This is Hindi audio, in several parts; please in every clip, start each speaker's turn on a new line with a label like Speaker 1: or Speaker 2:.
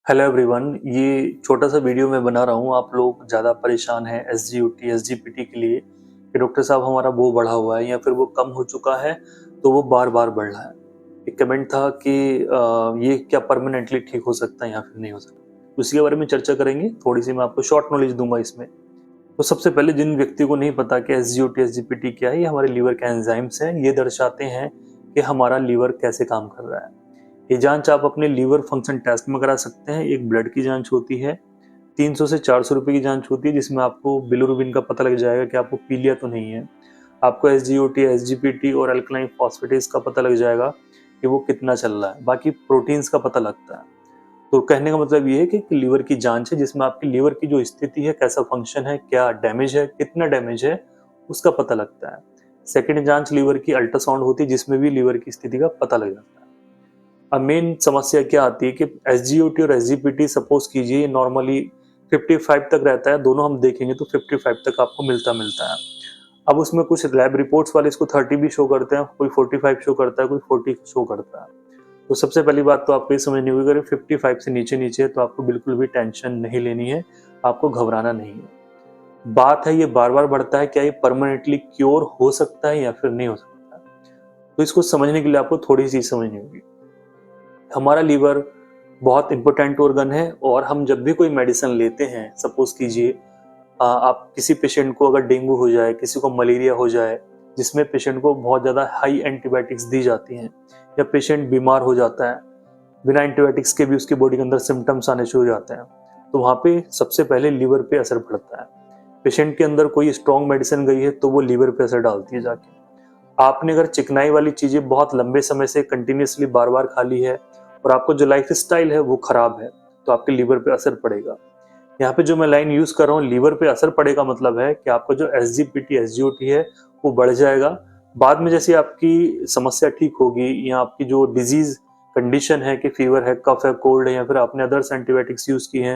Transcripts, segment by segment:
Speaker 1: हेलो एवरीवन, ये छोटा सा वीडियो मैं बना रहा हूँ। आप लोग ज़्यादा परेशान हैं एसजीओटी एसजीपीटी के लिए कि डॉक्टर साहब हमारा वो बढ़ा हुआ है या फिर वो कम हो चुका है तो वो बार बार बढ़ रहा है। एक कमेंट था कि ये क्या परमानेंटली ठीक हो सकता है या फिर नहीं हो सकता, उसी के बारे में चर्चा करेंगे। थोड़ी सी मैं आपको शॉर्ट नॉलेज दूंगा इसमें। तो सबसे पहले जिन व्यक्ति को नहीं पता कि एसजीओटी एसजीपीटी क्या है, ये हमारे लीवर के एंजाइम्स हैं। ये दर्शाते हैं कि हमारा लीवर कैसे काम कर रहा है। ये जांच आप अपने लीवर फंक्शन टेस्ट में करा सकते हैं। एक ब्लड की जांच होती है, 300 से 400 रुपए की जांच होती है, जिसमें आपको बिलिरुबिन का पता लग जाएगा कि आपको पीलिया तो नहीं है। आपको एसजीओटी एसजीपीटी और अल्कलाइन फॉस्फेटेस का पता लग जाएगा कि वो कितना चल रहा है। बाकी प्रोटीन्स का पता लगता है। तो कहने का मतलब ये है कि लीवर की जांच है जिसमें आपकी लीवर की जो स्थिति है, कैसा फंक्शन है, क्या डैमेज है, कितना डैमेज है, उसका पता लगता है। सेकेंड जांच लीवर की अल्ट्रासाउंड होती है, जिसमें भी लीवर की स्थिति का पता लग जाता है। अब मेन समस्या क्या आती है कि एसजीओटी और एसजीपीटी सपोज कीजिए नॉर्मली 55 तक रहता है, दोनों हम देखेंगे तो 55 तक आपको मिलता है। अब उसमें कुछ लैब रिपोर्ट्स वाले इसको 30 भी शो करते हैं, कोई 45 शो करता है, कोई 40 शो करता है। तो सबसे पहली बात तो आपको ये समझनी होगी, अगर 55 से नीचे नीचे है तो आपको बिल्कुल भी टेंशन नहीं लेनी है, आपको घबराना नहीं है। बात है ये बार बार बढ़ता है, क्या ये परमानेंटली क्योर हो सकता है या फिर नहीं हो सकता है? तो इसको समझने के लिए आपको थोड़ी सी समझनी होगी। हमारा लीवर बहुत इंपॉर्टेंट ऑर्गन है और हम जब भी कोई मेडिसिन लेते हैं, सपोज कीजिए आप किसी पेशेंट को अगर डेंगू हो जाए, किसी को मलेरिया हो जाए, जिसमें पेशेंट को बहुत ज़्यादा हाई एंटीबायोटिक्स दी जाती हैं, या पेशेंट बीमार हो जाता है, बिना एंटीबायोटिक्स के भी उसकी बॉडी के अंदर सिम्टम्स आने शुरू हो जाते हैं, तो वहाँ पे सबसे पहले लीवर पे असर पड़ता है। पेशेंट के अंदर कोई स्ट्रॉन्ग मेडिसिन गई है तो वो लीवर पे असर डालती है जाके। आपने अगर चिकनाई वाली चीज़ें बहुत लंबे समय से कंटिन्यूसली बार बार खा ली है और आपको जो लाइफ स्टाइल है वो खराब है, तो आपके लीवर पे असर पड़ेगा। यहाँ पे जो मैं लाइन यूज कर रहा हूँ, लीवर पे असर पड़ेगा, मतलब है कि आपका जो एसजीपीटी एसजीओटी है वो बढ़ जाएगा। बाद में जैसे आपकी समस्या ठीक होगी या आपकी जो डिजीज कंडीशन है कि फीवर है, कफ है, कोल्ड है, या फिर आपने अदर्स एंटीबायोटिक्स यूज किए हैं,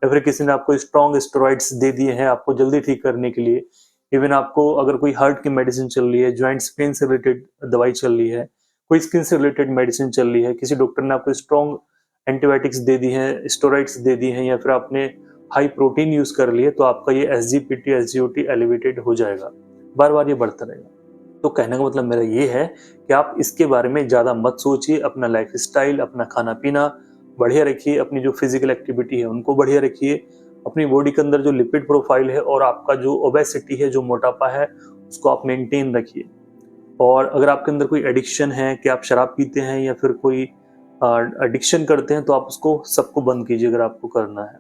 Speaker 1: या फिर किसी ने आपको स्ट्रॉन्ग स्टेरॉइड्स दे दिए हैं आपको जल्दी ठीक करने के लिए, इवन आपको अगर कोई हार्ट की मेडिसिन चल रही है, ज्वाइंट्स पेन से रिलेटेड दवाई चल रही है, कोई स्किन से रिलेटेड मेडिसिन चल रही है, किसी डॉक्टर ने आपको स्ट्रॉन्ग एंटीबायोटिक्स दे दी हैं, स्टेरॉइड्स दे दी हैं, या फिर आपने हाई प्रोटीन यूज कर लिए, तो आपका ये एसजीपीटी एसजीओटी एलिवेटेड हो जाएगा, बार बार ये बढ़ता रहेगा। तो कहने का मतलब मेरा ये है कि आप इसके बारे में ज़्यादा मत सोचिए। अपना लाइफ स्टाइल, अपना खाना पीना बढ़िया रखिए, अपनी जो फिजिकल एक्टिविटी है उनको बढ़िया रखिए, अपनी बॉडी के अंदर जो लिपिड प्रोफाइल है और आपका जो ओबेसिटी है, जो मोटापा है, उसको आप मेंटेन रखिए। और अगर आपके अंदर कोई एडिक्शन है कि आप शराब पीते हैं या फिर कोई एडिक्शन करते हैं, तो आप उसको सबको बंद कीजिए अगर आपको करना है।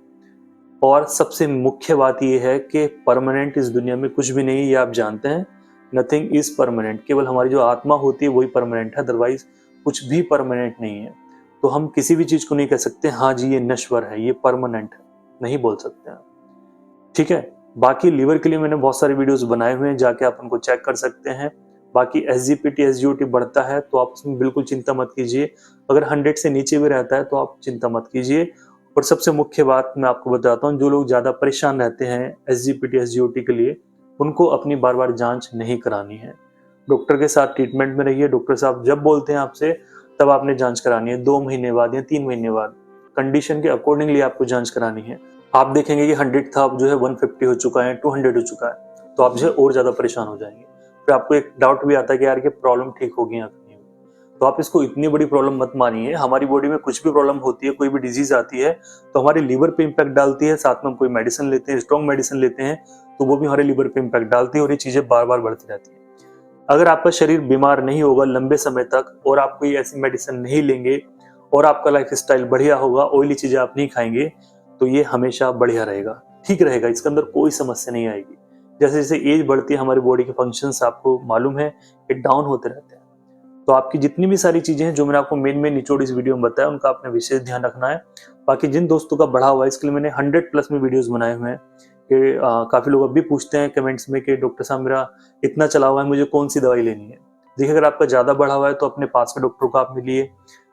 Speaker 1: और सबसे मुख्य बात यह है कि परमानेंट इस दुनिया में कुछ भी नहीं है, ये आप जानते हैं। नथिंग इज परमानेंट, केवल हमारी जो आत्मा होती है वही परमानेंट है, अदरवाइज कुछ भी परमानेंट नहीं है। तो हम किसी भी चीज को नहीं कह सकते हाँ जी ये नश्वर है, ये परमानेंट है, नहीं बोल सकते हैं। ठीक है। बाकी लीवर के लिए मैंने बहुत सारे वीडियोस बनाए हुए हैं, जाके आप उनको चेक कर सकते हैं। बाकी एसजीपीटी एसजीओटी बढ़ता है तो आप उसमें बिल्कुल चिंता मत कीजिए। अगर 100 से नीचे भी रहता है तो आप चिंता मत कीजिए। और सबसे मुख्य बात मैं आपको बताता हूँ, जो लोग ज्यादा परेशान रहते हैं एसजीपीटी एसजीओटी के लिए, उनको अपनी बार बार जांच नहीं करानी है। डॉक्टर के साथ ट्रीटमेंट में रहिए। डॉक्टर साहब जब बोलते हैं आपसे तब आपने जांच करानी है, 2 महीने बाद या 3 महीने बाद, कंडीशन के अकॉर्डिंगली आपको जांच करानी है। आप देखेंगे कि 100 था, अब जो है 150 हो चुका है, 200 हो चुका है, तो आप जो है और ज्यादा परेशान हो जाएंगे। फिर आपको एक डाउट भी आता है कि यार ये प्रॉब्लम ठीक होगी या नहीं होगी। तो आप इसको इतनी बड़ी प्रॉब्लम मत मानिए। हमारी बॉडी में कुछ भी प्रॉब्लम होती है, कोई भी डिजीज आती है, तो हमारे लीवर पे इंपैक्ट डालती है। साथ में हम कोई मेडिसिन लेते हैं, स्ट्रॉन्ग मेडिसिन लेते हैं, तो वो भी हमारे लीवर पे इंपैक्ट डालती है और ये चीजें बार बार बढ़ती रहती है। अगर आपका शरीर बीमार नहीं होगा लंबे समय तक और आप कोई ऐसी मेडिसिन नहीं लेंगे और आपका लाइफ स्टाइल बढ़िया होगा, ऑयली चीजें आप नहीं खाएंगे, तो ये हमेशा बढ़िया रहेगा, ठीक रहेगा, इसके अंदर कोई समस्या नहीं आएगी। जैसे जैसे एज बढ़ती है हमारी बॉडी के फंक्शंस आपको मालूम है कि डाउन होते रहते हैं। तो आपकी जितनी भी सारी चीजें हैं जो मैंने आपको मेन निचोड़ इस वीडियो में बताया, उनका आपने विशेष ध्यान रखना है। बाकी जिन दोस्तों का बढ़ा हुआ है, इसके लिए मैंने 100+ में वीडियोस बनाए हुए हैं कि काफी लोग अब भी पूछते हैं कमेंट्स में कि डॉक्टर साहब मेरा इतना चला हुआ है, मुझे कौन सी दवाई लेनी है। देखिए, अगर आपका ज्यादा बढ़ा हुआ है तो अपने पास के डॉक्टर को आप मिलिए।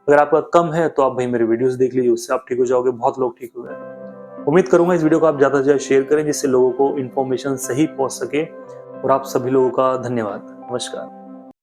Speaker 1: अगर आपका कम है तो आप भाई मेरे वीडियोस देख लीजिए, उससे आप ठीक हो जाओगे। बहुत लोग ठीक हुए हैं। उम्मीद करूंगा इस वीडियो को आप ज्यादा से ज्यादा शेयर करें, जिससे लोगों को इन्फॉर्मेशन सही पहुंच सके। और आप सभी लोगों का धन्यवाद। नमस्कार।